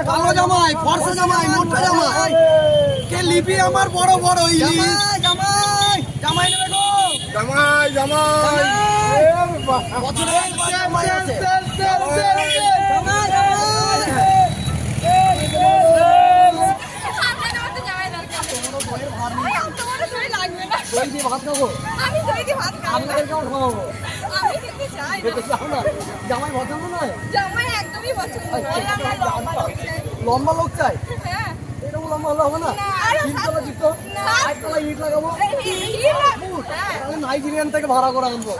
কালো জামাই, ফর্সা জামাই, মোটা জামাই, কে লিপি আমার বড় বড় ইলিশ। জামাই জামাই নেবে গো, জামাই জামাই বছরের জামাই আছে। দই দিয়ে ভাত খাবো, আপনাদের কেমন খাওয়াবো? জামাই পছন্দ নয়, লম্বা লোক চাই, এরকম লম্বা হলে হবে না। তিনতলা চিত্র, একতলা ইট লাগাবো, তাহলে নাইজেরিয়ান থেকে ভাড়া করে আনবো।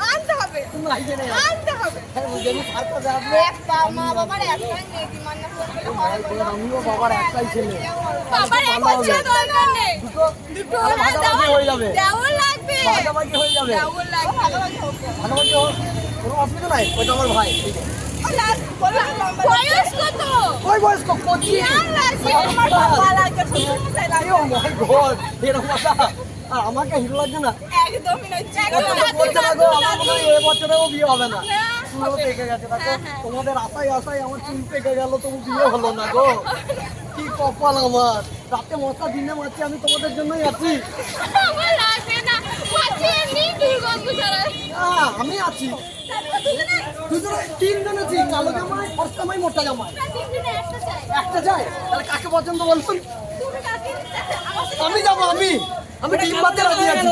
আমিও বাবার একটাই ছেলে, ভাগাভাগি হয়ে যাবে, ভাগাভাগি হয়ে যাবে, ভাগাভাগি কোনো অসুবিধা নাই। ওইটা আমার ভাই। ওই বয়স করছি আর আমাকে হিরো লাগছে না, এবছরেও বিয়ে হবে না। চুলও পেকে গেছে, দেখো তোমাদের আশায় আশায় আমার চুল পেকে গেল, তবু বিয়ে হলো না গো। কি কপাল আমার, রাতে মশা দিনে মারছি, আমি তোমাদের জন্যই আছি। আমি আছি, দুজনে তিনজন আছি, কালো জামাই, ফর্সা জামাই, মোটা জামাই। একটা চাই, তাহলে কাকে পছন্দ বলুন? আমি যাবো, আমি ডিম পাতে রাজি আছি।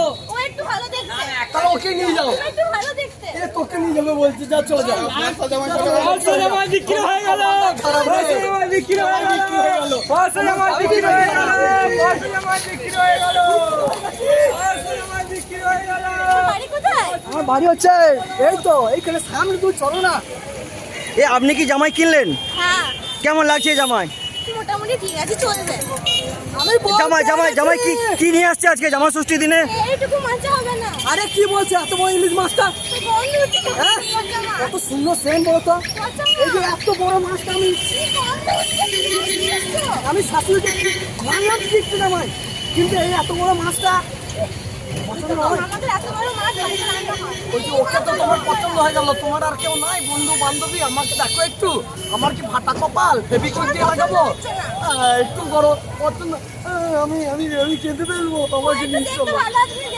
তাহলে ওকে নিয়ে যাও, তোকে নিয়ে যাবে বলছি, যা চলে যাও। বিক্রি হয়ে গেল, বিক্রি হয়ে গেল, আমার বাড়ি হচ্ছে এই তো এইখানে সামনে, তুই চলো না। আপনি কি জামাই কিনলেন? কেমন লাগছে জামাই? মোটামুটি ঠিক আছে, চলবে। জামাই জামাই জামাই কি নিয়ে আসছে আজকে জামা ষষ্ঠী দিনে? এইটুকু মাছ হবে না। আরে কি বলছে, এত বড় ইলিশ মাছটা কত সুন্দর সেম বলতো। এই যে এত বড় মাছটা আমি শাশুড়িকে মানলাম দিচ্ছি জামাই, কিন্তু এই এত বড় মাছটা ওকে তো তোমার পছন্দ হয়ে গেল। তোমার আর কেউ নাই বন্ধু বান্ধবী? আমাকে দেখো একটু, আমার কি ভাটা কপাল, ফেবিকুইক দিয়ে লাগাবো? একটু বড় পছন্দ, আমি আমি আমি কেঁদে ফেলবো। তোমাকে নিয়ে চলো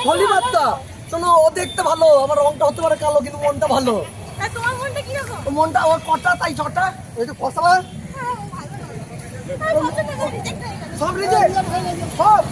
হলি বার্তা। শোনো, ও দেখতে ভালো, আমার রংটা হতে পারে কালো, কিন্তু মনটা ভালো। মনটা ওর কটা, তাই ছটা, ওই তো ফসলা সব রিজেক্ট, সব